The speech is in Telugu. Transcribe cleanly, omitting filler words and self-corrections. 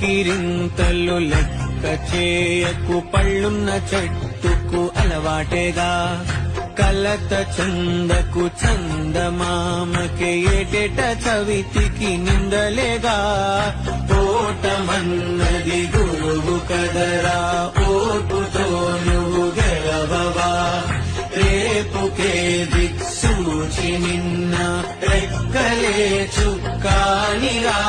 కేకిరింతలు లెక్క చేయకు, పళ్ళున్న చెట్టుకు అలవాటేగా. కలత చందకు చందమామకే ఏటేట చవితికి నిందలేగా. ఓటమన్నది గురువు కదరా, ఓటుతో నువ్వు గెలవవా. రేపుకే దిక్సూచి నిన్న రెక్కలే చుక్కానిరా.